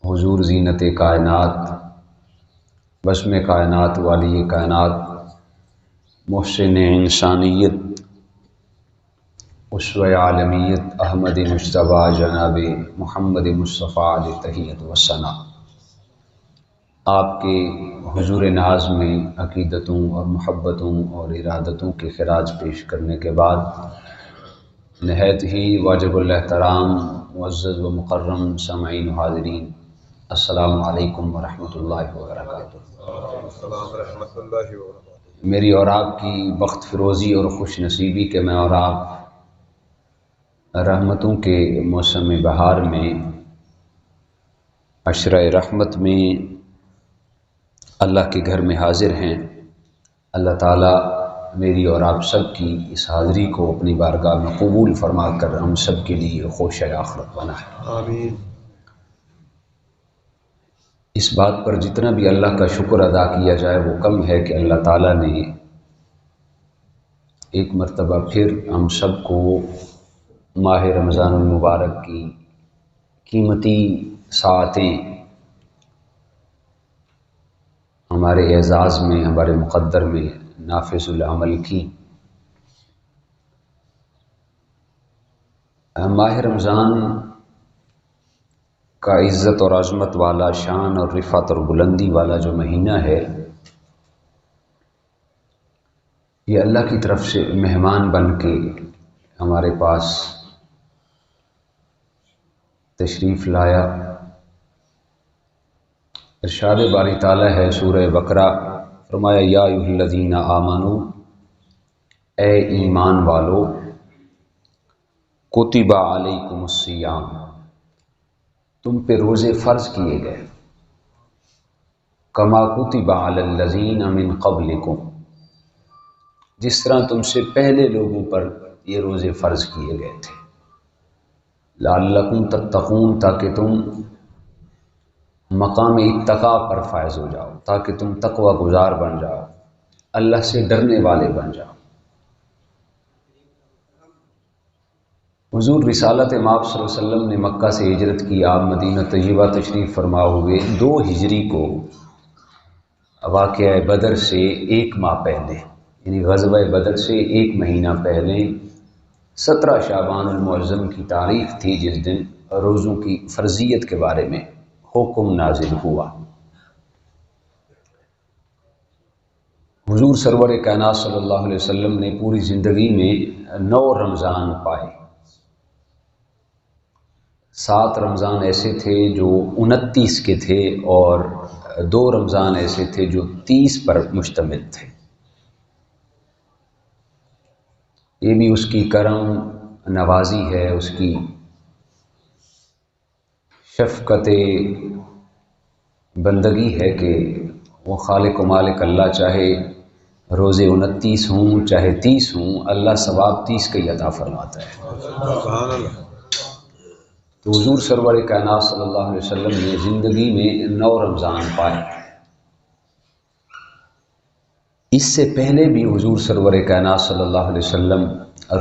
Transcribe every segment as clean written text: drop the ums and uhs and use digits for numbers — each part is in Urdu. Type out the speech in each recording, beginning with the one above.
حضور زینت کائنات، بسم کائنات والی کائنات، محسن انسانیت، اسوہ عالمیت، احمد مجتبیٰ جناب محمد مصطفیٰ علیہ تحیت و ثنا، آپ کے حضور ناز میں عقیدتوں اور محبتوں اور ارادتوں کے خراج پیش کرنے کے بعد نہایت ہی واجب الاحترام معزز و مکرم سامعین و حاضرین، السلام علیکم ورحمۃ اللہ وبرکاتہ۔ السلام ورحمۃ اللہ وبرکاتہ۔ میری اور آپ کی بخت فروزی اور خوش نصیبی کہ میں اور آپ رحمتوں کے موسم بہار میں، عشرہ رحمت میں اللہ کے گھر میں حاضر ہیں۔ اللہ تعالیٰ میری اور آپ سب کی اس حاضری کو اپنی بارگاہ میں قبول فرما کر ہم سب کے لیے خوش آخرت بنائے۔ آمین۔ اس بات پر جتنا بھی اللہ کا شکر ادا کیا جائے وہ کم ہے کہ اللہ تعالیٰ نے ایک مرتبہ پھر ہم سب کو ماہ رمضان المبارک کی قیمتی ساعتیں ہمارے اعزاز میں، ہمارے مقدر میں نافذ العمل کی۔ ماہ رمضان کا عزت اور عظمت والا، شان اور رفعت اور بلندی والا جو مہینہ ہے، یہ اللہ کی طرف سے مہمان بن کے ہمارے پاس تشریف لایا۔ ارشاد باری تعالیٰ ہے سورہ بقرہ، فرمایا یا ایھا الذین آمنوا، اے ایمان والو، کتب علیکم الصیام، تم پہ روزے فرض کیے گئے، کما کتب علی الذین من قبلکم، جس طرح تم سے پہلے لوگوں پر یہ روزے فرض کیے گئے تھے، لعلکم تتقون، تاکہ تم مقام اتقاء پر فائز ہو جاؤ، تاکہ تم تقوی گزار بن جاؤ، اللہ سے ڈرنے والے بن جاؤ۔ حضور رسالت مآب صلی اللہ علیہ وسلم نے مکہ سے ہجرت کی، آپ مدینہ طیبہ تشریف فرما ہوئے 2 ہجری کو، واقعہ بدر سے 1 ماہ پہلے، یعنی غزوہ بدر سے 1 مہینہ پہلے 17 شعبان المعظم کی تاریخ تھی، جس دن روزوں کی فرضیت کے بارے میں حکم نازل ہوا۔ حضور سرور کائنات صلی اللہ علیہ وسلم نے پوری زندگی میں 9 رمضان پائے۔ 7 رمضان ایسے تھے جو 29 کے تھے، اور 2 رمضان ایسے تھے جو 30 پر مشتمل تھے۔ یہ بھی اس کی کرم نوازی ہے، اس کی شفقت بندگی ہے کہ وہ خالق و مالک اللہ چاہے روزے 29 ہوں چاہے 30 ہوں، اللہ ثواب 30 کا ہی عطا فرماتا ہے۔ سبحان اللہ۔ تو حضور سرور کائنات صلی اللہ علیہ وسلم نے زندگی میں 9 رمضان پائے۔ اس سے پہلے بھی حضور سرور کائنات صلی اللہ علیہ وسلم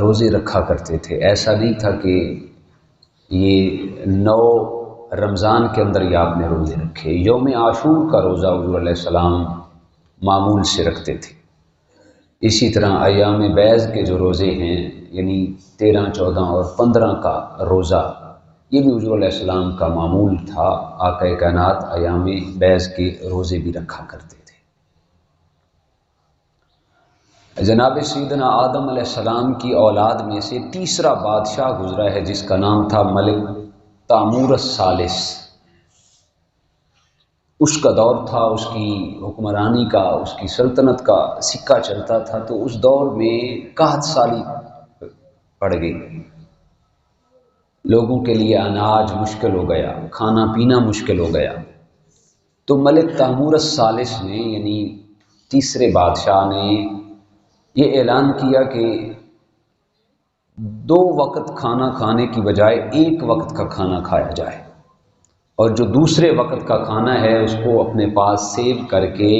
روزے رکھا کرتے تھے، ایسا نہیں تھا کہ یہ 9 رمضان کے اندر ہی آپ نے روزے رکھے۔ یوم عاشور کا روزہ حضور علیہ السلام معمول سے رکھتے تھے۔ اسی طرح ایام بیض کے جو روزے ہیں، یعنی 13، 14 اور 15 کا روزہ، یہ بھی حضور علیہ السلام کا معمول تھا۔ آقا کائنات ایام بیض کے روزے بھی رکھا کرتے تھے۔ جناب سیدنا آدم علیہ السلام کی اولاد میں سے تیسرا بادشاہ گزرا ہے، جس کا نام تھا ملک تامور الثالث۔ اس کا دور تھا، اس کی حکمرانی کا، اس کی سلطنت کا سکہ چلتا تھا، تو اس دور میں قحط سالی پڑ گئی، لوگوں کے لیے اناج مشکل ہو گیا، کھانا پینا مشکل ہو گیا۔ تو ملک تامور الثالث نے، یعنی تیسرے بادشاہ نے، یہ اعلان کیا کہ 2 وقت کھانا کھانے کی بجائے 1 وقت کا کھانا کھایا جائے، اور جو دوسرے وقت کا کھانا ہے اس کو اپنے پاس سیو کر کے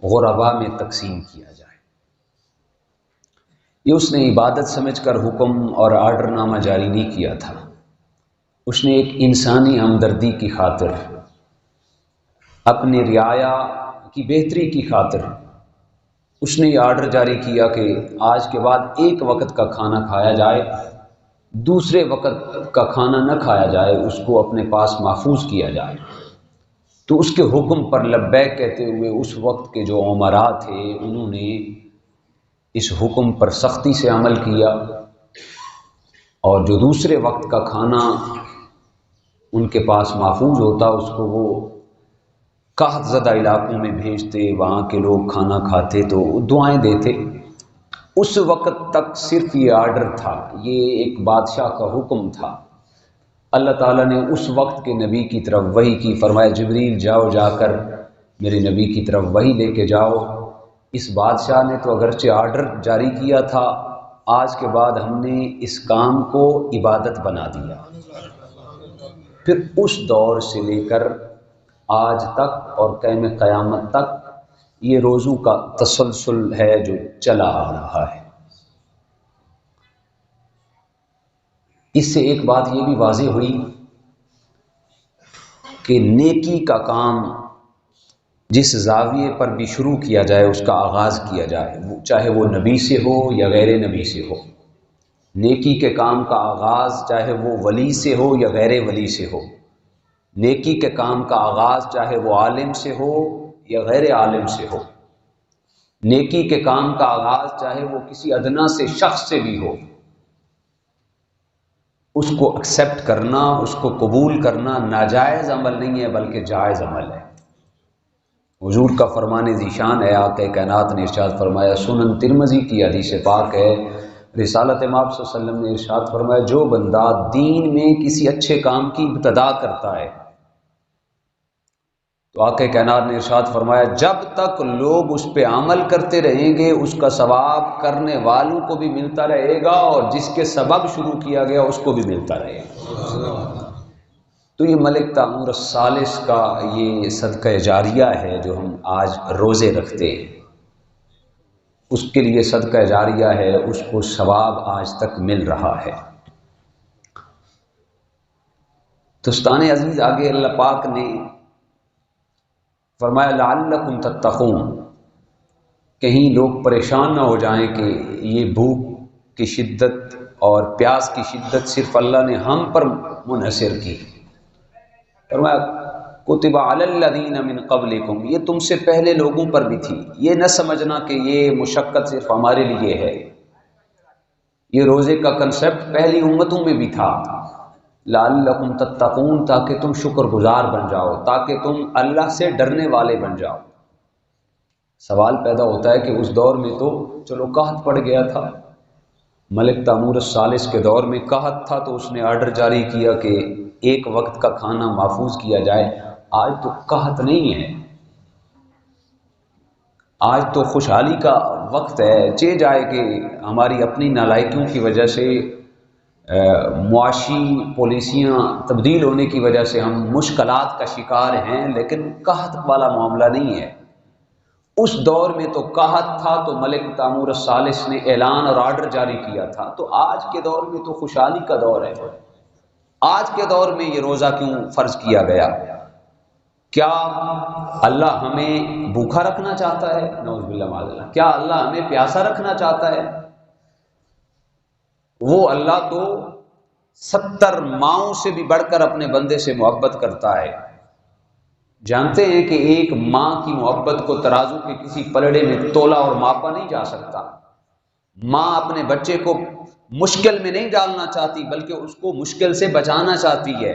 غربا میں تقسیم کیا جائے۔ یہ اس نے عبادت سمجھ کر حکم اور آرڈر نامہ جاری نہیں کیا تھا، اس نے ایک انسانی ہمدردی کی خاطر اپنی رعایا کی بہتری کی خاطر اس نے یہ آرڈر جاری کیا کہ آج کے بعد ایک وقت کا کھانا کھایا جائے، دوسرے وقت کا کھانا نہ کھایا جائے، اس کو اپنے پاس محفوظ کیا جائے۔ تو اس کے حکم پر لبیک کہتے ہوئے اس وقت کے جو امراء تھے انہوں نے اس حکم پر سختی سے عمل کیا، اور جو دوسرے وقت کا کھانا ان کے پاس محفوظ ہوتا اس کو وہ قحط زدہ علاقوں میں بھیجتے، وہاں کے لوگ کھانا کھاتے تو دعائیں دیتے۔ اس وقت تک صرف یہ آرڈر تھا، یہ ایک بادشاہ کا حکم تھا۔ اللہ تعالیٰ نے اس وقت کے نبی کی طرف وحی کی، فرمایا جبریل جاؤ، جا کر میرے نبی کی طرف وحی لے کے جاؤ۔ اس بادشاہ نے تو اگرچہ آرڈر جاری کیا تھا، آج کے بعد ہم نے اس کام کو عبادت بنا دیا۔ پھر اس دور سے لے کر آج تک اور قیام قیامت تک یہ روزوں کا تسلسل ہے جو چلا آ رہا ہے۔ اس سے ایک بات یہ بھی واضح ہوئی کہ نیکی کا کام جس زاویے پر بھی شروع کیا جائے، اس کا آغاز کیا جائے، چاہے وہ نبی سے ہو یا غیر نبی سے ہو۔ نیکی کے کام کا آغاز چاہے وہ ولی سے ہو یا غیر ولی سے ہو، نیکی کے کام کا آغاز چاہے وہ عالم سے ہو یا غیر عالم سے ہو، نیکی کے کام کا آغاز چاہے وہ کسی ادنا سے شخص سے بھی ہو، اس کو ایکسیپٹ کرنا، اس کو قبول کرنا ناجائز عمل نہیں ہے بلکہ جائز عمل ہے۔ حضور کا فرمان ذیشان ہے، آقا کائنات نے ارشاد فرمایا، سنن ترمذی کی حدیث پاک ہے، رسالت امام صلی اللہ علیہ وسلم نے ارشاد فرمایا، جو بندہ دین میں کسی اچھے کام کی ابتدا کرتا ہے تو آقا کائنات نے ارشاد فرمایا جب تک لوگ اس پہ عمل کرتے رہیں گے اس کا ثواب کرنے والوں کو بھی ملتا رہے گا اور جس کے سبب شروع کیا گیا اس کو بھی ملتا رہے گا۔ تو یہ ملک تامور الثالث کا یہ صدقہ جاریہ ہے جو ہم آج روزے رکھتے ہیں، اس کے لیے صدقہ جاریہ ہے، اس کو ثواب آج تک مل رہا ہے۔ دوستان عزیز، آگے اللہ پاک نے فرمایا لعلکم تتقون، کہیں لوگ پریشان نہ ہو جائیں کہ یہ بھوک کی شدت اور پیاس کی شدت صرف اللہ نے ہم پر منحصر کی۔ فرمایا کتب علی الذین من قبلکم، یہ تم سے پہلے لوگوں پر بھی تھی، یہ نہ سمجھنا کہ یہ مشقت صرف ہمارے لیے ہے، یہ روزے کا کنسپٹ پہلی امتوں میں بھی تھا، لعلکم تتقون، تاکہ تم شکر گزار بن جاؤ، تاکہ تم اللہ سے ڈرنے والے بن جاؤ۔ سوال پیدا ہوتا ہے کہ اس دور میں تو چلو قحط پڑ گیا تھا، ملک تامور الثالث کے دور میں قحط تھا تو اس نے آرڈر جاری کیا کہ ایک وقت کا کھانا محفوظ کیا جائے۔ آج تو قحط نہیں ہے، آج تو خوشحالی کا وقت ہے، چہ جائے کہ ہماری اپنی نالائکیوں کی وجہ سے معاشی پالیسیاں تبدیل ہونے کی وجہ سے ہم مشکلات کا شکار ہیں، لیکن قحط والا معاملہ نہیں ہے۔ اس دور میں تو قحط تھا تو ملک تامور الثالث نے اعلان اور آرڈر جاری کیا تھا، تو آج کے دور میں تو خوشحالی کا دور ہے۔ آج کے دور میں یہ روزہ کیوں فرض کیا گیا؟ کیا اللہ ہمیں بھوکا رکھنا چاہتا ہے؟ نعوذ باللہ معاذ اللہ۔ کیا اللہ ہمیں پیاسا رکھنا چاہتا ہے؟ وہ اللہ تو 70 ماؤں سے بھی بڑھ کر اپنے بندے سے محبت کرتا ہے۔ جانتے ہیں کہ ایک ماں کی محبت کو ترازو کے کسی پلڑے میں تولا اور ماپا نہیں جا سکتا۔ ماں اپنے بچے کو مشکل میں نہیں ڈالنا چاہتی بلکہ اس کو مشکل سے بچانا چاہتی ہے۔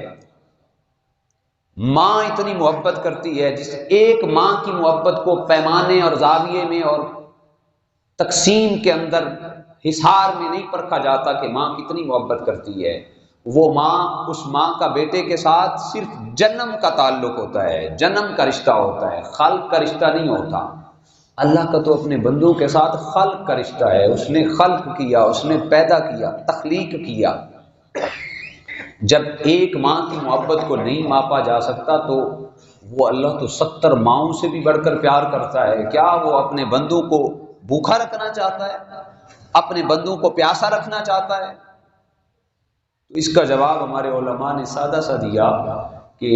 ماں اتنی محبت کرتی ہے، جس ایک ماں کی محبت کو پیمانے اور زاویے میں اور تقسیم کے اندر حصار میں نہیں پرکھا جاتا کہ ماں کتنی محبت کرتی ہے۔ وہ ماں، اس ماں کا بیٹے کے ساتھ صرف جنم کا تعلق ہوتا ہے، جنم کا رشتہ ہوتا ہے، خلق کا رشتہ نہیں ہوتا۔ اللہ کا تو اپنے بندوں کے ساتھ خلق کا رشتہ ہے، اس نے خلق کیا، اس نے پیدا کیا، تخلیق کیا۔ جب ایک ماں کی محبت کو نہیں ماپا جا سکتا تو وہ اللہ تو 70 ماؤں سے بھی بڑھ کر پیار کرتا ہے۔ کیا وہ اپنے بندوں کو بھوکا رکھنا چاہتا ہے؟ اپنے بندوں کو پیاسا رکھنا چاہتا ہے؟ تو اس کا جواب ہمارے علماء نے سادہ سا دیا کہ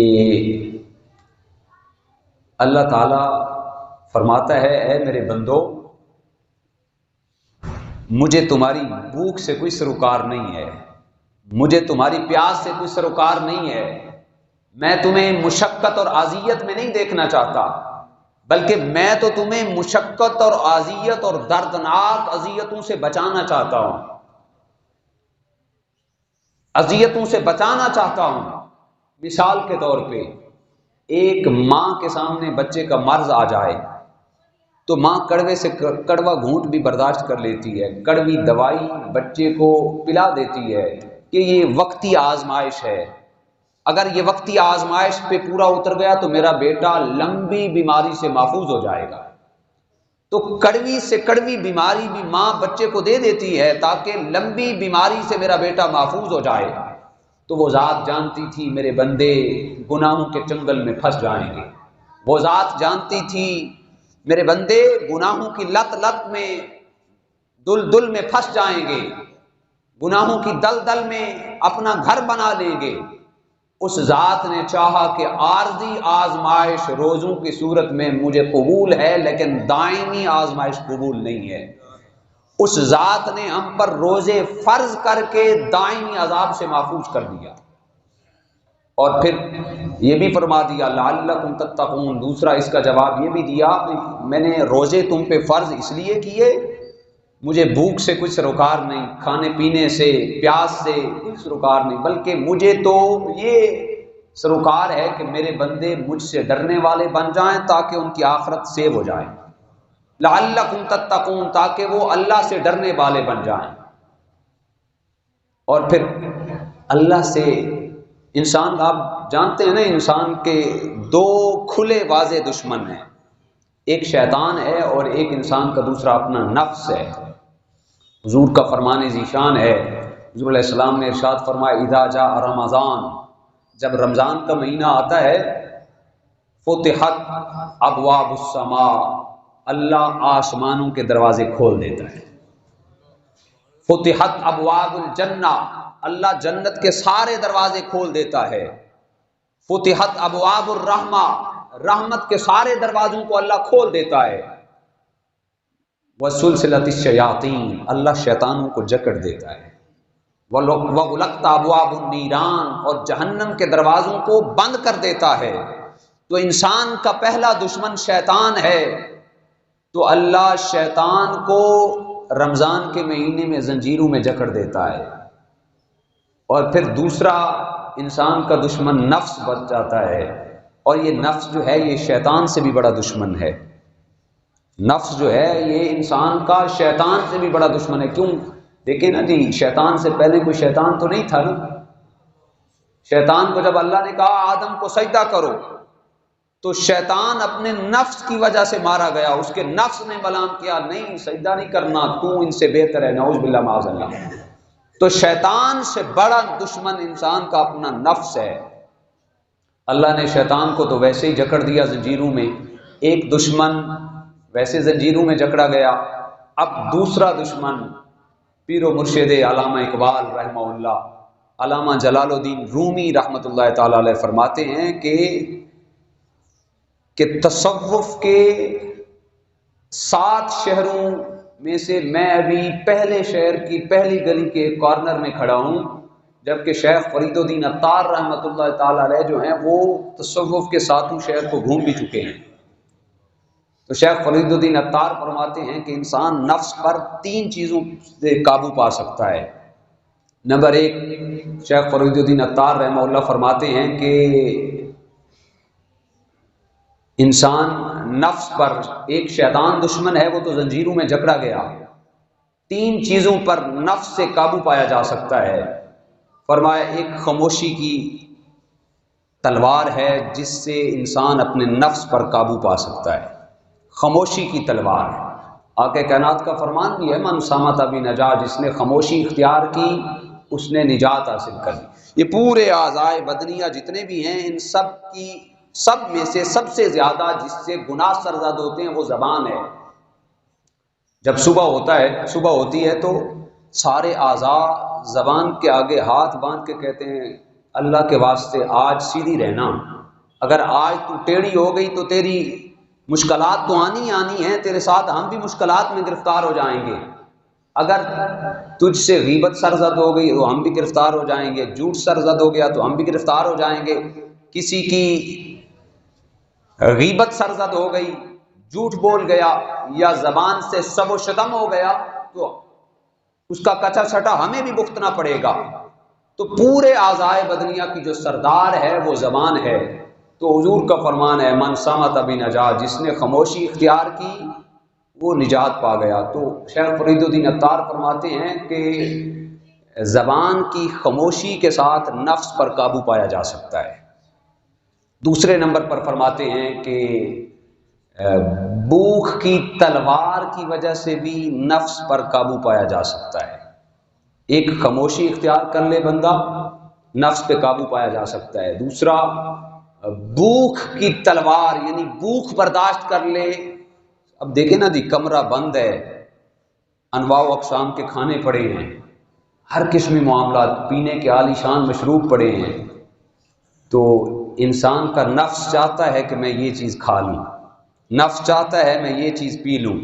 اللہ تعالیٰ فرماتا ہے اے میرے بندو، مجھے تمہاری بھوک سے کوئی سروکار نہیں ہے، مجھے تمہاری پیاس سے کوئی سروکار نہیں ہے، میں تمہیں مشقت اور اذیت میں نہیں دیکھنا چاہتا، بلکہ میں تو تمہیں مشقت اور اذیت اور دردناک اذیتوں سے بچانا چاہتا ہوں، اذیتوں سے بچانا چاہتا ہوں۔ مثال کے طور پہ ایک ماں کے سامنے بچے کا مرض آ جائے تو ماں کڑوے سے کڑوا گھونٹ بھی برداشت کر لیتی ہے، کڑوی دوائی بچے کو پلا دیتی ہے کہ یہ وقتی آزمائش ہے، اگر یہ وقتی آزمائش پہ پورا اتر گیا تو میرا بیٹا لمبی بیماری سے محفوظ ہو جائے گا۔ تو کڑوی سے کڑوی بیماری بھی ماں بچے کو دے دیتی ہے تاکہ لمبی بیماری سے میرا بیٹا محفوظ ہو جائے۔ تو وہ ذات جانتی تھی میرے بندے گناہوں کے چنگل میں پھنس جائیں گے، وہ ذات جانتی تھی میرے بندے گناہوں کی لت لت میں دل دل میں پھنس جائیں گے، گناہوں کی دل دل میں اپنا گھر بنا لیں گے۔ اس ذات نے چاہا کہ عارضی آزمائش روزوں کی صورت میں مجھے قبول ہے لیکن دائمی آزمائش قبول نہیں ہے۔ اس ذات نے ہم پر روزے فرض کر کے دائمی عذاب سے محفوظ کر دیا، اور پھر یہ بھی فرما دیا لعلکم تتقون۔ دوسرا اس کا جواب یہ بھی دیا میں نے روزے تم پہ فرض اس لیے کیے، مجھے بھوک سے کچھ سروکار نہیں، کھانے پینے سے پیاس سے کوئی سروکار نہیں، بلکہ مجھے تو یہ سروکار ہے کہ میرے بندے مجھ سے ڈرنے والے بن جائیں تاکہ ان کی آخرت سیو ہو جائے، لعلکم تتقون، تاکہ وہ اللہ سے ڈرنے والے بن جائیں۔ اور پھر اللہ سے انسان، آپ جانتے ہیں نا انسان کے دو کھلے واضح دشمن ہیں، ایک شیطان ہے اور ایک انسان کا دوسرا اپنا نفس ہے۔ حضور کا فرمان ذیشان ہے، حضور علیہ السلام نے ارشاد فرمایا اذا جاء رمضان، جب رمضان کا مہینہ آتا ہے فتحت ابواب السماء، اللہ آسمانوں کے دروازے کھول دیتا ہے، فتحت ابواب الجنہ، اللہ جنت کے سارے دروازے کھول دیتا ہے، فتحت ابواب الرحمہ، رحمت کے سارے دروازوں کو اللہ کھول دیتا ہے، وسلسلۃ الشیاطین، اللہ شیطانوں کو جکڑ دیتا ہے، وغلقت ابواب النیران، اور جہنم کے دروازوں کو بند کر دیتا ہے۔ تو انسان کا پہلا دشمن شیطان ہے، تو اللہ شیطان کو رمضان کے مہینے میں زنجیروں میں جکڑ دیتا ہے، اور پھر دوسرا انسان کا دشمن نفس بچ جاتا ہے، اور یہ نفس جو ہے یہ شیطان سے بھی بڑا دشمن ہے، نفس جو ہے یہ انسان کا شیطان سے بھی بڑا دشمن ہے۔ کیوں؟ دیکھیں نا جی، شیطان سے پہلے کوئی شیطان تو نہیں تھا نا، شیطان کو جب اللہ نے کہا آدم کو سجدہ کرو تو شیطان اپنے نفس کی وجہ سے مارا گیا، اس کے نفس نے ملام کیا نہیں سجدہ نہیں کرنا، تو ان سے بہتر ہے، نعوذ باللہ معاذ اللہ۔ تو شیطان سے بڑا دشمن انسان کا اپنا نفس ہے۔ اللہ نے شیطان کو تو ویسے ہی جکڑ دیا زنجیروں میں، ایک دشمن ویسے زنجیروں میں جکڑا گیا، اب دوسرا دشمن پیر و مرشد علامہ اقبال رحمہ اللہ، علامہ جلال الدین رومی رحمۃ اللہ تعالی علیہ فرماتے ہیں کہ تصوف کے 7 شہروں میں سے میں ابھی پہلے شہر کی پہلی گلی کے کارنر میں کھڑا ہوں، جبکہ شیخ فرید الدین عطار رحمۃ اللہ تعالی علیہ جو ہیں وہ تصوف کے 7 شہر کو گھوم بھی چکے ہیں۔ تو شیخ فرید الدین عطار فرماتے ہیں کہ انسان نفس پر 3 چیزوں سے قابو پا سکتا ہے۔ نمبر 1، شیخ فرید الدین عطار رحمہ اللہ فرماتے ہیں کہ انسان نفس پر، ایک شیطان دشمن ہے وہ تو زنجیروں میں جکڑا گیا، 3 چیزوں پر نفس سے قابو پایا جا سکتا ہے۔ فرمایا ایک خاموشی کی تلوار ہے جس سے انسان اپنے نفس پر قابو پا سکتا ہے، خاموشی کی تلوار۔ آقا کائنات کا فرمان بھی ہے من صامت بنجا، جس نے خاموشی اختیار کی اس نے نجات حاصل کر لی۔ یہ پورے اعضائے بدنیہ جتنے بھی ہیں ان سب میں سے سب سے زیادہ جس سے گناہ سرزد ہوتے ہیں وہ زبان ہے۔ جب صبح ہوتی ہے تو سارے اعضاء زبان کے آگے ہاتھ باندھ کے کہتے ہیں اللہ کے واسطے آج سیدھی رہنا، اگر آج تو ٹیڑھی ہو گئی تو تیری مشکلات تو آنی آنی ہیں، تیرے ساتھ ہم بھی مشکلات میں گرفتار ہو جائیں گے۔ اگر تجھ سے غیبت سرزد ہو گئی تو ہم بھی گرفتار ہو جائیں گے، جھوٹ سرزد ہو گیا تو ہم بھی گرفتار ہو جائیں گے، کسی کی غیبت سرزد ہو گئی، جھوٹ بول گیا یا زبان سے سب و شتم ہو گیا تو اس کا کچا چھٹا ہمیں بھی بھگتنا پڑے گا۔ تو پورے اعضائے بدنیہ کی جو سردار ہے وہ زبان ہے۔ تو حضور کا فرمان ہے من صمت بنجا، جس نے خاموشی اختیار کی وہ نجات پا گیا۔ تو شیخ فرید الدین عطار فرماتے ہیں کہ زبان کی خاموشی کے ساتھ نفس پر قابو پایا جا سکتا ہے۔ دوسرے نمبر پر فرماتے ہیں کہ بھوک کی تلوار کی وجہ سے بھی نفس پر قابو پایا جا سکتا ہے۔ ایک خاموشی اختیار کر لے بندہ، نفس پہ قابو پایا جا سکتا ہے۔ دوسرا بھوک کی تلوار یعنی بھوک برداشت کر لے۔ اب دیکھیں نا جی، کمرہ بند ہے، انواع و اقسام کے کھانے پڑے ہیں، ہر قسمی معاملات، پینے کے عالی شان مشروب پڑے ہیں، تو انسان کا نفس چاہتا ہے کہ میں یہ چیز کھا لوں، نفس چاہتا ہے میں یہ چیز پی لوں،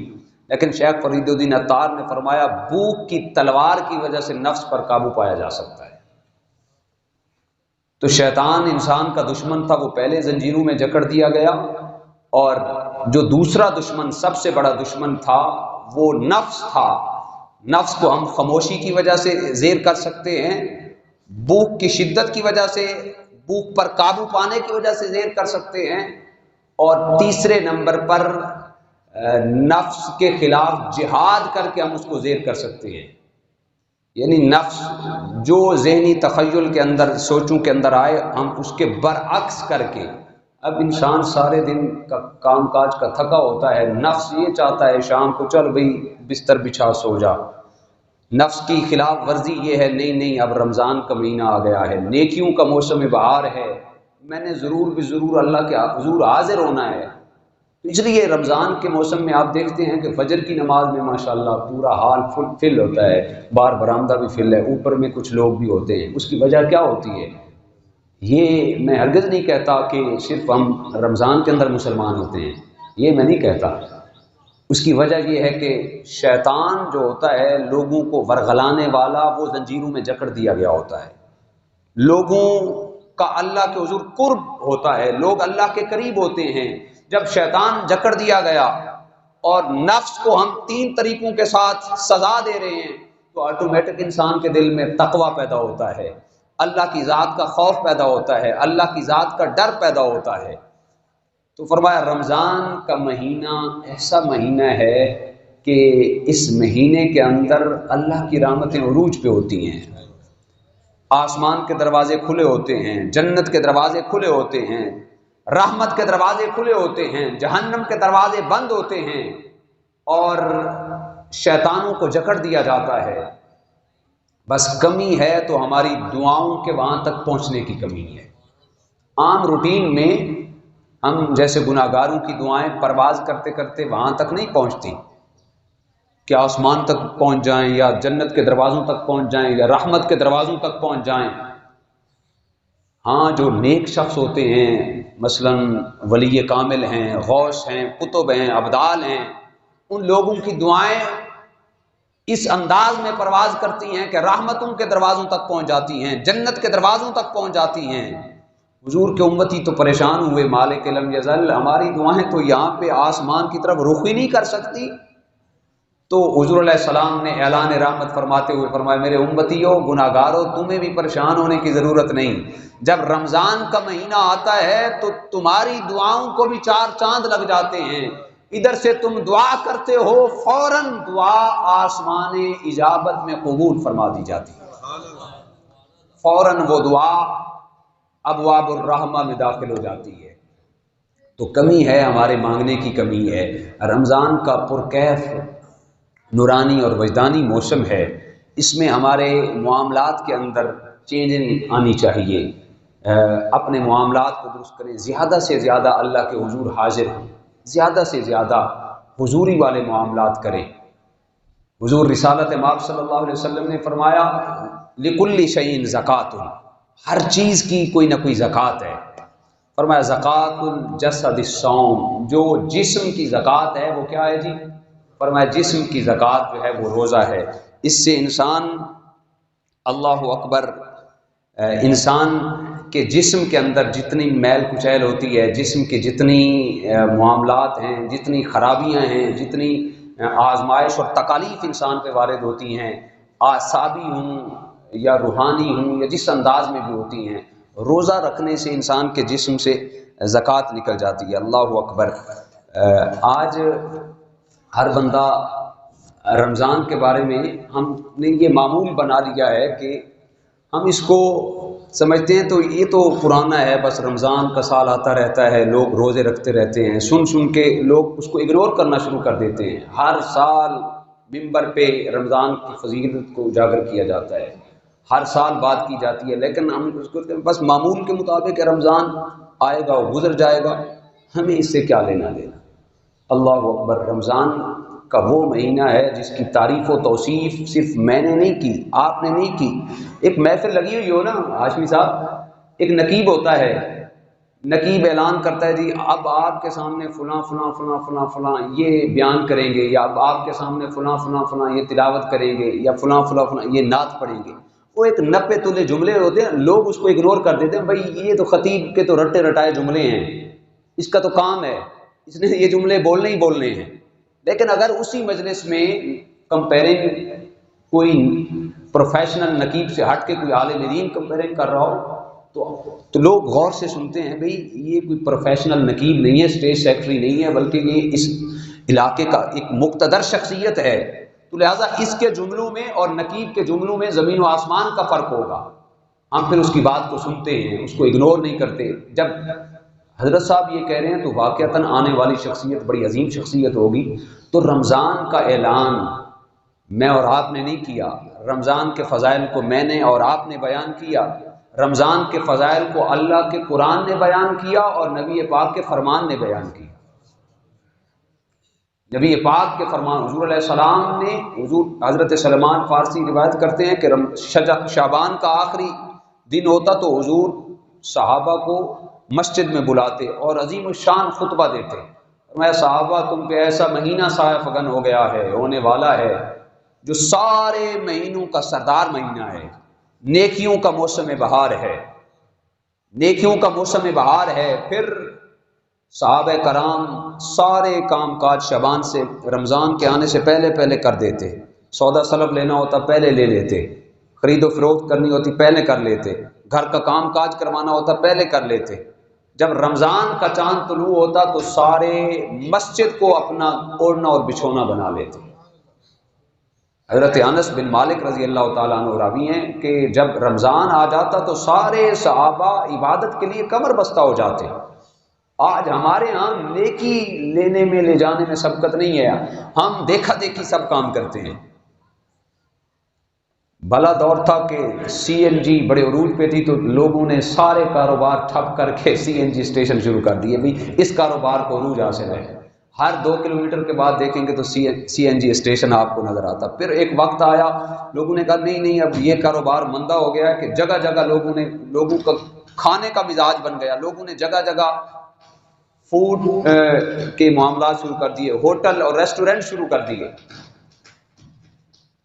لیکن شیخ فرید الدین عطار نے فرمایا بھوک کی تلوار کی وجہ سے نفس پر قابو پایا جا سکتا ہے۔ تو شیطان انسان کا دشمن تھا، وہ پہلے زنجیروں میں جکڑ دیا گیا، اور جو دوسرا دشمن سب سے بڑا دشمن تھا وہ نفس تھا۔ نفس کو ہم خاموشی کی وجہ سے زیر کر سکتے ہیں، بھوک کی شدت کی وجہ سے، بھوک پر قابو پانے کی وجہ سے زیر کر سکتے ہیں، اور تیسرے نمبر پر نفس کے خلاف جہاد کر کے ہم اس کو زیر کر سکتے ہیں۔ یعنی نفس جو ذہنی تخیل کے اندر، سوچوں کے اندر آئے، ہم اس کے برعکس کر کے، اب انسان سارے دن کا کام کاج کا تھکا ہوتا ہے، نفس یہ چاہتا ہے شام کو چل بھئی بستر بچھا سو جا۔ نفس کی خلاف ورزی یہ ہے نہیں نہیں اب رمضان کا مہینہ آ گیا ہے، نیکیوں کا موسم بہار ہے، میں نے ضرور بھی ضرور اللہ کے حضور حاضر ہونا ہے۔ اس لیے رمضان کے موسم میں آپ دیکھتے ہیں کہ فجر کی نماز میں ماشاءاللہ پورا حال فل ہوتا ہے، باہر برآمدہ بھی فل ہے، اوپر میں کچھ لوگ بھی ہوتے ہیں۔ اس کی وجہ کیا ہوتی ہے؟ یہ میں ہرگز نہیں کہتا کہ صرف ہم رمضان کے اندر مسلمان ہوتے ہیں، یہ میں نہیں کہتا۔ اس کی وجہ یہ ہے کہ شیطان جو ہوتا ہے لوگوں کو ورغلانے والا، وہ زنجیروں میں جکڑ دیا گیا ہوتا ہے۔ لوگوں کا اللہ کے حضور قرب ہوتا ہے، لوگ اللہ کے قریب ہوتے ہیں۔ جب شیطان جکڑ دیا گیا اور نفس کو ہم 3 طریقوں کے ساتھ سزا دے رہے ہیں، تو آٹومیٹک انسان کے دل میں تقوی پیدا ہوتا ہے، اللہ کی ذات کا خوف پیدا ہوتا ہے، اللہ کی ذات کا ڈر پیدا ہوتا ہے۔ تو فرمایا رمضان کا مہینہ ایسا مہینہ ہے کہ اس مہینے کے اندر اللہ کی رحمتیں عروج پہ ہوتی ہیں، آسمان کے دروازے کھلے ہوتے ہیں، جنت کے دروازے کھلے ہوتے ہیں، رحمت کے دروازے کھلے ہوتے ہیں، جہنم کے دروازے بند ہوتے ہیں، اور شیطانوں کو جکڑ دیا جاتا ہے۔ بس کمی ہے تو ہماری دعاؤں کے وہاں تک پہنچنے کی کمی ہے۔ عام روٹین میں ہم جیسے گناہگاروں کی دعائیں پرواز کرتے کرتے وہاں تک نہیں پہنچتی کہ آسمان تک پہنچ جائیں یا جنت کے دروازوں تک پہنچ جائیں یا رحمت کے دروازوں تک پہنچ جائیں۔ ہاں جو نیک شخص ہوتے ہیں، مثلا ولی کامل ہیں، غوث ہیں، قطب ہیں، ابدال ہیں، ان لوگوں کی دعائیں اس انداز میں پرواز کرتی ہیں کہ رحمتوں کے دروازوں تک پہنچ جاتی ہیں، جنت کے دروازوں تک پہنچ جاتی ہیں۔ حضور کے امتی تو پریشان ہوئے، مالک لم یزل، ہماری دعائیں تو یہاں پہ آسمان کی طرف رخ ہی نہیں کر سکتی۔ تو حضور علیہ السلام نے اعلان رحمت فرماتے ہوئے فرمایا میرے امتیو، گناہگارو، تمہیں بھی پریشان ہونے کی ضرورت نہیں۔ جب رمضان کا مہینہ آتا ہے تو تمہاری دعاؤں کو بھی 4 چاند لگ جاتے ہیں۔ ادھر سے تم دعا کرتے ہو، فوراً دعا آسمان اجابت میں قبول فرما دی جاتی ہے، فوراً وہ دعا ابواب الرحمہ میں داخل ہو جاتی ہے۔ تو کمی ہے، ہمارے مانگنے کی کمی ہے۔ رمضان کا پرکیف نورانی اور وجدانی موسم ہے، اس میں ہمارے معاملات کے اندر چینجنگ آنی چاہیے، اپنے معاملات کو درست کریں، زیادہ سے زیادہ اللہ کے حضور حاضر ہوں، زیادہ سے زیادہ حضوری والے معاملات کریں۔ حضور رسالت مآب صلی اللہ علیہ وسلم نے فرمایا لِكُلِّ شَيْءٍ زَكَاةٌ، ہر چیز کی کوئی نہ کوئی زکوٰۃ ہے۔ فرمایا زکوٰۃ الجسد الصوم، جو جسم کی زکوٰۃ ہے وہ کیا ہے جی؟ فرمایا جسم کی زکوٰۃ جو ہے وہ روزہ ہے۔ اس سے انسان، اللہ اکبر، انسان کے جسم کے اندر جتنی میل کچیل ہوتی ہے، جسم کے جتنی معاملات ہیں، جتنی خرابیاں ہیں، جتنی آزمائش اور تکالیف انسان پہ وارد ہوتی ہیں، اعصابی ہوں یا روحانی ہوں یا جس انداز میں بھی ہوتی ہیں، روزہ رکھنے سے انسان کے جسم سے زکوٰۃ نکل جاتی ہے۔ اللہ اکبر۔ آج ہر بندہ رمضان کے بارے میں ہم نے یہ معمول بنا لیا ہے کہ ہم اس کو سمجھتے ہیں تو یہ تو پرانا ہے، بس رمضان کا سال آتا رہتا ہے، لوگ روزے رکھتے رہتے ہیں، سن کے لوگ اس کو اگنور کرنا شروع کر دیتے ہیں۔ ہر سال ممبر پہ رمضان کی فضیلت کو اجاگر کیا جاتا ہے، ہر سال بات کی جاتی ہے، لیکن ہم اس کو بس معمول کے مطابق رمضان آئے گا اور گزر جائے گا، ہمیں اس سے کیا لینا دینا۔ اللہ اکبر۔ رمضان کا وہ مہینہ ہے جس کی تعریف و توصیف صرف میں نے نہیں کی، آپ نے نہیں کی۔ ایک محفل لگی ہوئی ہو نا ہاشمی صاحب، ایک نقیب ہوتا ہے، نقیب اعلان کرتا ہے جی اب آپ کے سامنے فلاں فلاں فلاں فلاں فلاں یہ بیان کریں گے، یا اب آپ کے سامنے فلاں فلاں فلاں یہ تلاوت کریں گے، یا فلاں فلاں فلاں یہ نعت پڑھیں گے۔ وہ ایک نپے تلے جملے ہوتے ہیں، لوگ اس کو اگنور کر دیتے ہیں، بھائی یہ تو خطیب کے تو رٹے رٹائے جملے ہیں، اس کا تو کام ہے، اس نے یہ جملے بولنے ہی بولنے ہیں۔ لیکن اگر اسی مجلس میں کمپیرنگ کوئی پروفیشنل نقیب سے ہٹ کے کوئی عالم دین کمپیرنگ کر رہا ہو تو لوگ غور سے سنتے ہیں، بھئی یہ کوئی پروفیشنل نقیب نہیں ہے، اسٹیٹ سیکرٹری نہیں ہے، بلکہ یہ اس علاقے کا ایک مقتدر شخصیت ہے، تو لہٰذا اس کے جملوں میں اور نقیب کے جملوں میں زمین و آسمان کا فرق ہوگا۔ ہم پھر اس کی بات کو سنتے ہیں، اس کو اگنور نہیں کرتے۔ جب حضرت صاحب یہ کہہ رہے ہیں تو واقعتاً آنے والی شخصیت بڑی عظیم شخصیت ہوگی۔ تو رمضان کا اعلان میں اور آپ نے نہیں کیا، رمضان کے فضائل کو میں نے اور آپ نے بیان کیا، رمضان کے فضائل کو اللہ کے قرآن نے بیان کیا اور نبی پاک کے فرمان نے بیان کیا۔ نبی پاک کے فرمان، حضور علیہ السلام نے، حضور حضرت سلمان فارسی روایت کرتے ہیں کہ شعبان کا آخری دن ہوتا تو حضور صحابہ کو مسجد میں بلاتے اور عظیم الشان خطبہ دیتے۔ میں صحابہ تم پہ ایسا مہینہ سایہ فگن ہو گیا ہے، ہونے والا ہے، جو سارے مہینوں کا سردار مہینہ ہے، نیکیوں کا موسم بہار ہے، نیکیوں کا موسم بہار ہے۔ پھر صحابہ کرام سارے کام کاج شعبان سے، رمضان کے آنے سے پہلے پہلے کر دیتے، سودا سلب لینا ہوتا پہلے لے لیتے، خرید و فروخت کرنی ہوتی پہلے کر لیتے، گھر کا کام کاج کروانا ہوتا پہلے کر لیتے۔ جب رمضان کا چاند طلوع ہوتا تو سارے مسجد کو اپنا اوڑھنا اور بچھونا بنا لیتے۔ حضرت انس بن مالک رضی اللہ تعالیٰ عنہ راوی ہیں کہ جب رمضان آ جاتا تو سارے صحابہ عبادت کے لیے کمر بستہ ہو جاتے۔ آج ہمارے ہاں نیکی لینے میں لے جانے میں سبقت نہیں ہے، ہم دیکھا دیکھی سب کام کرتے ہیں۔ بھلا دور تھا کہ سی این جی بڑے عروج پہ تھی تو لوگوں نے سارے کاروبار ٹھپ کر کے سی این جی اسٹیشن شروع کر دیے، بھی اس کاروبار کو عروج حاصل ہے۔ ہر 2 کلومیٹر کے بعد دیکھیں گے تو سی این جی اسٹیشن آپ کو نظر آتا۔ پھر ایک وقت آیا لوگوں نے کہا نہیں اب یہ کاروبار مندہ ہو گیا کہ جگہ جگہ لوگوں کا کھانے کا مزاج بن گیا، لوگوں نے جگہ جگہ فوڈ کے معاملات شروع کر دیے، ہوٹل اور ریسٹورنٹ شروع کر دیے،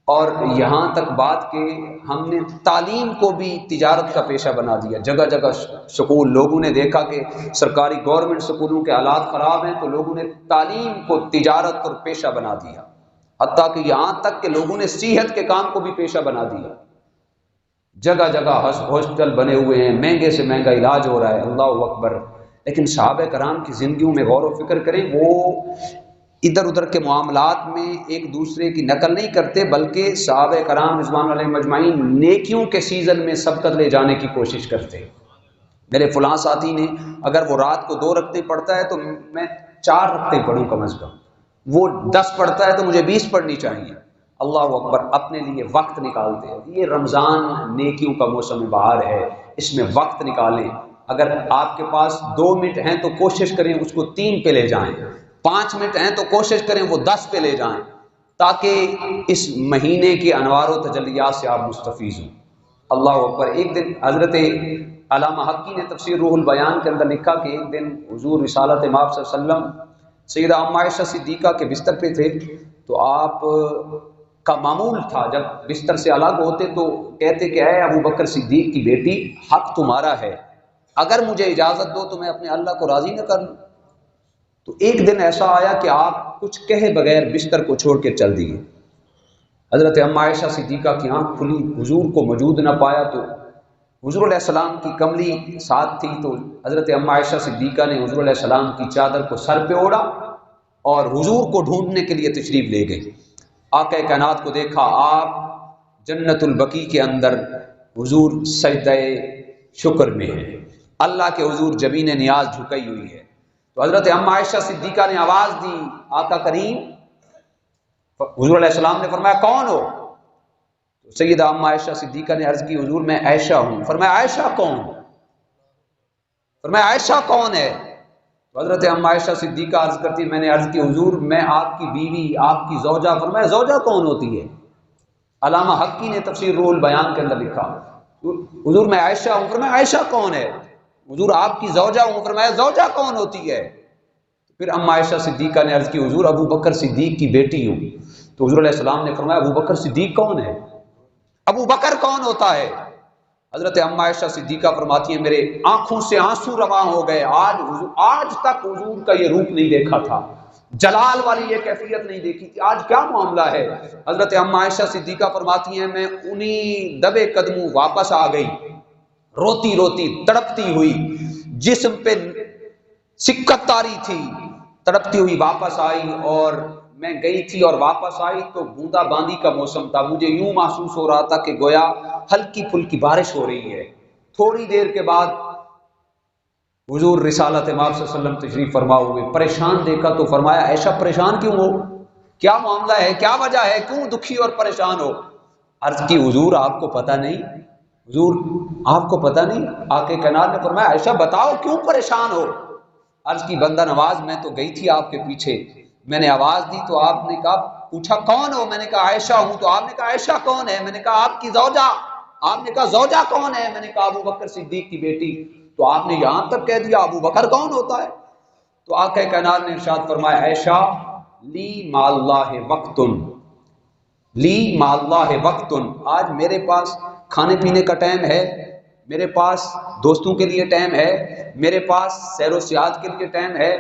اور یہاں تک بات کہ ہم نے تعلیم کو بھی تجارت کا پیشہ بنا دیا۔ جگہ جگہ سکول، لوگوں نے دیکھا کہ سرکاری گورنمنٹ سکولوں کے حالات خراب ہیں تو لوگوں نے تعلیم کو تجارت اور پیشہ بنا دیا، حتیٰ کہ یہاں تک کہ لوگوں نے صحت کے کام کو بھی پیشہ بنا دیا۔ جگہ جگہ ہاسپٹل بنے ہوئے ہیں، مہنگے سے مہنگا علاج ہو رہا ہے، اللہ اکبر۔ لیکن صحابہ کرام کی زندگیوں میں غور و فکر کریں، وہ ادھر ادھر کے معاملات میں ایک دوسرے کی نقل نہیں کرتے، بلکہ صحابہ کرام رضوان علیہم مجمعین نیکیوں کے سیزن میں سبقت لے جانے کی کوشش کرتے۔ میرے فلاں ساتھی نے اگر وہ رات کو 2 رکعتیں پڑھتا ہے تو میں 4 رکعتیں پڑھوں کم از کم، وہ 10 پڑھتا ہے تو مجھے 20 پڑھنی چاہیے۔ اللہ اکبر، اپنے لیے وقت نکالتے ہیں۔ یہ رمضان نیکیوں کا موسم بہار ہے، اس میں وقت نکالیں۔ اگر آپ کے پاس 2 منٹ ہیں تو کوشش کریں اس کو 3 پہ لے جائیں، 5 منٹ ہیں تو کوشش کریں وہ 10 پہ لے جائیں، تاکہ اس مہینے کی انوار و تجلیات سے آپ مستفیض ہوں۔ اللہ اکبر۔ ایک دن حضرت علامہ حقی نے تفسیر روح البیان کے اندر لکھا کہ ایک دن حضور رسالت مآب صلی اللہ علیہ وسلم سیدہ ام عائشہ صدیقہ کے بستر پہ تھے، تو آپ کا معمول تھا جب بستر سے الگ ہوتے تو کہتے کہ اے ابو بکر صدیق کی بیٹی، حق تمہارا ہے، اگر مجھے اجازت دو تو میں اپنے اللہ کو راضی نہ کر لوں۔ تو ایک دن ایسا آیا کہ آپ کچھ کہے بغیر بستر کو چھوڑ کے چل دیے۔ حضرت ام عائشہ صدیقہ کی آنکھ کھلی، حضور کو موجود نہ پایا، تو حضور علیہ السلام کی کملی ساتھ تھی، تو حضرت ام عائشہ صدیقہ نے حضور علیہ السلام کی چادر کو سر پہ اوڑھا اور حضور کو ڈھونڈنے کے لیے تشریف لے گئے۔ آقا کائنات کو دیکھا، آپ جنت البقیع کے اندر حضور سجدہ شکر میں ہیں، اللہ کے حضور جبین نیاز جھکئی ہوئی ہے۔ تو حضرت ام عائشہ صدیقہ نے آواز دی، آقا کریم، حضور علیہ السلام نے فرمایا کون ہو؟ تو سیدہ ام عائشہ صدیقہ نے عرض کی حضور میں عائشہ ہوں۔ فرمایا عائشہ کون؟ فرمایا عائشہ کون ہے؟ تو حضرت ام عائشہ صدیقہ عرض کرتی، میں نے عرض کی حضور میں آپ کی بیوی، آپ کی زوجہ۔ فرمایا زوجہ کون ہوتی ہے؟ علامہ حقی نے تفسیر روح البیان کے اندر لکھا، حضور میں عائشہ ہوں۔ فرمایا عائشہ کون ہے؟ حضور آپ کی زوجہ ہوں۔ فرمایا زوجہ کون ہوتی ہے؟ پھر ام عائشہ صدیقہ نے عرض کی حضور ابو بکر صدیق کی بیٹی ہوں۔ تو حضور علیہ السلام نے فرمایا ابو بکر صدیق کون ہے؟ ابو بکر کون ہوتا ہے؟ حضرت ام عائشہ صدیقہ فرماتی ہیں میرے آنکھوں سے آنسو رواں ہو گئے، آج تک حضور کا یہ روپ نہیں دیکھا تھا، جلال والی یہ کیفیت نہیں دیکھی تھی، آج کیا معاملہ ہے؟ حضرت ام عائشہ صدیقہ فرماتی ہیں میں انہی دبے قدموں واپس آ گئی، روتی روتی تڑپتی ہوئی، جسم پہ سکت تاری تھی، تڑپتی ہوئی واپس آئی، اور میں گئی تھی اور واپس آئی تو بوندا باندی کا موسم تھا، مجھے یوں محسوس ہو رہا تھا کہ گویا ہلکی پھلکی بارش ہو رہی ہے۔ تھوڑی دیر کے بعد حضور رسالت مآب صلی اللہ علیہ وسلم تشریف فرما ہوئے، پریشان دیکھا تو فرمایا عائشہ پریشان کیوں ہو؟ کیا معاملہ ہے؟ کیا وجہ ہے؟ کیوں دکھی اور پریشان ہو؟ عرض کی حضور آپ کو پتہ نہیں، حضور آپ کو پتہ نہیں؟ آقا کائنات نے فرمایا عائشہ بتاؤ کیوں پریشان ہو؟ عرض کی بندہ نواز میں تو گئی تھی آپ کے پیچھے، میں نے آواز دی تو آپ نے کہا، پوچھا کون ہو؟ میں نے کہا عائشہ ہوں۔ تو آپ نے کہا عائشہ کون ہے؟ میں نے کہا آپ کی زوجہ۔ آپ نے کہا زوجہ کون ہے؟ میں نے کہا ابو بکر صدیق کی بیٹی۔ تو آپ نے یہاں تک کہہ دیا ابو بکر کون ہوتا ہے؟ تو آقا کائنات نے ارشاد فرمایا عائشہ لی مع اللہ وقتن، لی مع اللہ وقتن، آج میرے پاس کھانے پینے کا ٹائم ہے، میرے پاس دوستوں کے لیے ٹائم ہے، میرے پاس سیر و سیاحت کے لیے ٹائم ہے،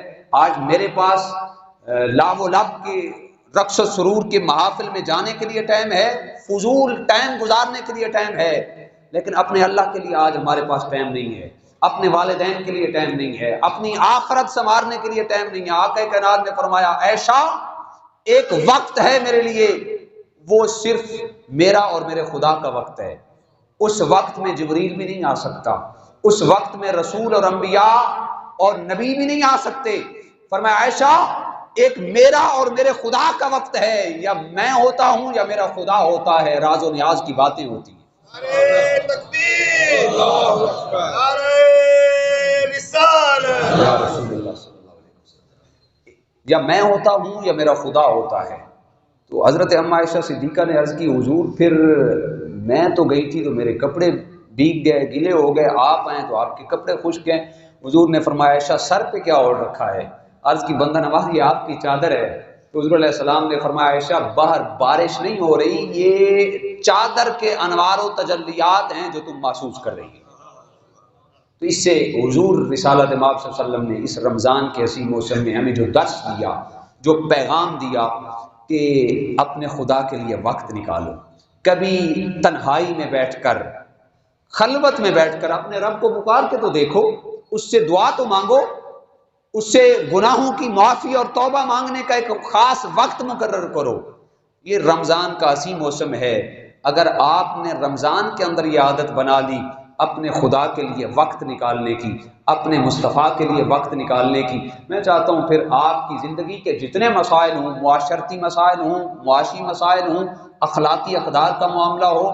آج میرے پاس لاو و لب کے رقص و سرور کے محافل میں جانے کے لیے ٹائم ہے، فضول ٹائم گزارنے کے لیے ٹائم ہے، لیکن اپنے اللہ کے لیے آج ہمارے پاس ٹائم نہیں ہے، اپنے والدین کے لیے ٹائم نہیں ہے، اپنی آخرت سنوارنے کے لیے ٹائم نہیں ہے۔ آقا کائنات نے فرمایا عائشہ ایک وقت ہے میرے لیے، وہ صرف میرا اور میرے خدا کا وقت ہے، اس وقت میں جبریل بھی نہیں آ سکتا، اس وقت میں رسول اور انبیاء اور نبی بھی نہیں آ سکتے۔ فرمایا عائشہ ایک میرا اور میرے خدا کا وقت ہے، یا میں ہوتا ہوں یا میرا خدا ہوتا ہے، راز و نیاز کی باتیں ہوتی ہیں۔ نعرہ تکبیر، اللہ اکبر، نعرہ رسالت، یا رسول اللہ صلی اللہ علیہ وسلم، یا میں ہوتا ہوں یا میرا خدا ہوتا ہے۔ تو حضرت ام عائشہ صدیقہ نے عرض کی حضور پھر میں تو گئی تھی تو میرے کپڑے بھیگ گئے، گیلے ہو گئے، آپ آئے تو آپ کے کپڑے خشک ہیں۔ حضور نے فرمایا عائشہ سر پہ کیا اوڑھ رکھا ہے؟ عرض کی بندہ نواز یہ آپ کی چادر ہے۔ تو حضور علیہ السلام نے فرمایا عائشہ باہر بارش نہیں ہو رہی، یہ چادر کے انوار و تجلیات ہیں جو تم محسوس کر رہی ہیں۔ تو اس سے حضور رسالت مآب صلی اللہ علیہ وسلم نے اس رمضان کے عظیم موسم میں ہمیں جو درس دیا، جو پیغام دیا کہ اپنے خدا کے لیے وقت نکالو، کبھی تنہائی میں بیٹھ کر، خلوت میں بیٹھ کر اپنے رب کو پکار کے تو دیکھو، اس سے دعا تو مانگو، اس سے گناہوں کی معافی اور توبہ مانگنے کا ایک خاص وقت مقرر کرو۔ یہ رمضان کا عظیم موسم ہے، اگر آپ نے رمضان کے اندر یہ عادت بنا لی اپنے خدا کے لیے وقت نکالنے کی، اپنے مصطفیٰ کے لیے وقت نکالنے کی، میں چاہتا ہوں پھر آپ کی زندگی کے جتنے مسائل ہوں، معاشرتی مسائل ہوں، معاشی مسائل ہوں، اخلاقی اقدار کا معاملہ ہو،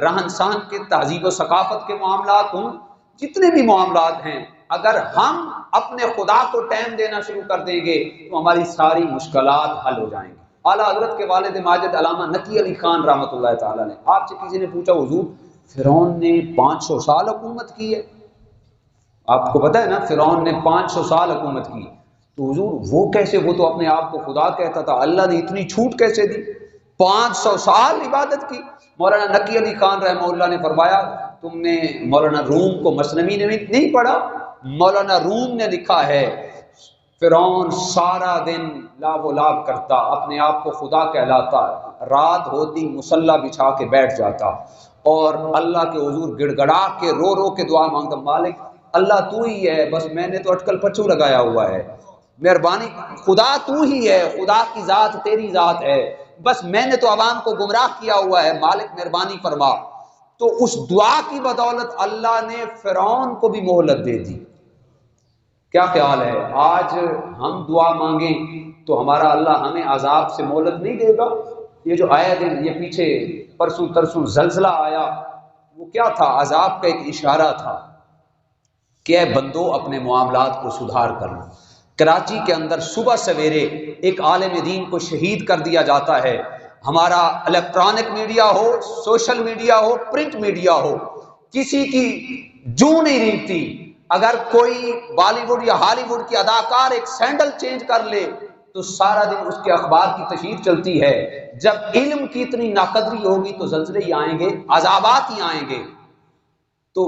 رہن سہن کے تہذیب و ثقافت کے معاملات ہوں، جتنے بھی معاملات ہیں، اگر ہم اپنے خدا کو ٹائم دینا شروع کر دیں گے تو ہماری ساری مشکلات حل ہو جائیں گی۔ اعلیٰ حضرت کے والد ماجد علامہ نقی علی خان رحمۃ اللہ تعالیٰ نے، آپ سے کسی نے پوچھا حضور فرعون نے 500 سال حکومت کی ہے، آپ کو پتہ ہے نا، فرعون نے 500 سال حکومت کی، تو حضور وہ کیسے، وہ تو اپنے آپ کو خدا کہتا تھا، اللہ نے اتنی چھوٹ کیسے دی؟ 500 سال عبادت کی۔ مولانا نقی علی خان رحمہ اللہ نے فرمایا، تم نے مولانا روم کو مثنوی نے نہیں پڑھا؟ مولانا روم نے لکھا ہے فرعون سارا دن لاب و لاب کرتا، اپنے آپ کو خدا کہلاتا، رات ہوتی مصلی بچھا کے بیٹھ جاتا اور اللہ کے حضور گڑ گڑا کے رو رو کے دعا مانگتا، مالک اللہ تو ہی ہے، بس میں نے تو اٹکل پچو لگایا ہوا ہے، مہربانی خدا تو ہی ہے، خدا کی ذات تیری ذات ہے، بس میں نے تو عوام کو گمراہ کیا ہوا ہے، مالک مہربانی فرما۔ تو اس دعا کی بدولت اللہ نے فرعون کو بھی مہلت دے دی۔ کیا خیال ہے آج ہم دعا مانگیں تو ہمارا اللہ ہمیں عذاب سے مہلت نہیں دے گا؟ یہ جو آیا دن، یہ پیچھے پرسوں ترسوں زلزلہ آیا، وہ کیا تھا؟ عذاب کا ایک اشارہ تھا کہ اے بندو اپنے معاملات کو سدھار کر لو۔ کراچی کے اندر صبح سویرے ایک عالم دین کو شہید کر دیا جاتا ہے۔ ہمارا الیکٹرانک میڈیا ہو، سوشل میڈیا ہو، پرنٹ میڈیا ہو، کسی کی جو نہیں رینگتی۔ اگر کوئی بالی ووڈ یا ہالی ووڈ کی اداکار ایک سینڈل چینج کر لے تو سارا دن اس کے اخبار کی تشہیر چلتی ہے۔ جب علم کی اتنی ناقدری ہوگی تو زلزلے ہی آئیں گے، عذابات ہی آئیں گے۔ تو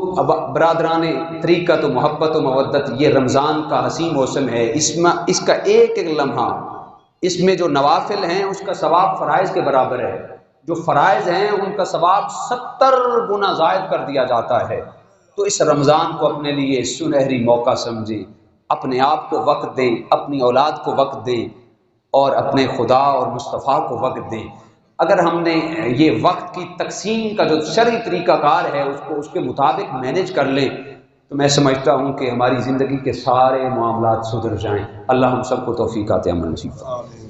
برادران طریقت و محبت و مودت، یہ رمضان کا حسین موسم ہے، اس کا ایک ایک لمحہ، اس میں جو نوافل ہیں اس کا ثواب فرائض کے برابر ہے، جو فرائض ہیں ان کا ثواب 70 گنا زائد کر دیا جاتا ہے۔ تو اس رمضان کو اپنے لیے سنہری موقع سمجھیں، اپنے آپ کو وقت دیں، اپنی اولاد کو وقت دیں اور اپنے خدا اور مصطفیٰ کو وقت دیں۔ اگر ہم نے یہ وقت کی تقسیم کا جو شرعی طریقہ کار ہے اس کے مطابق مینیج کر لیں تو میں سمجھتا ہوں کہ ہماری زندگی کے سارے معاملات سدھر جائیں۔ اللہ ہم سب کو توفیقات عمل نصیب فرمائے۔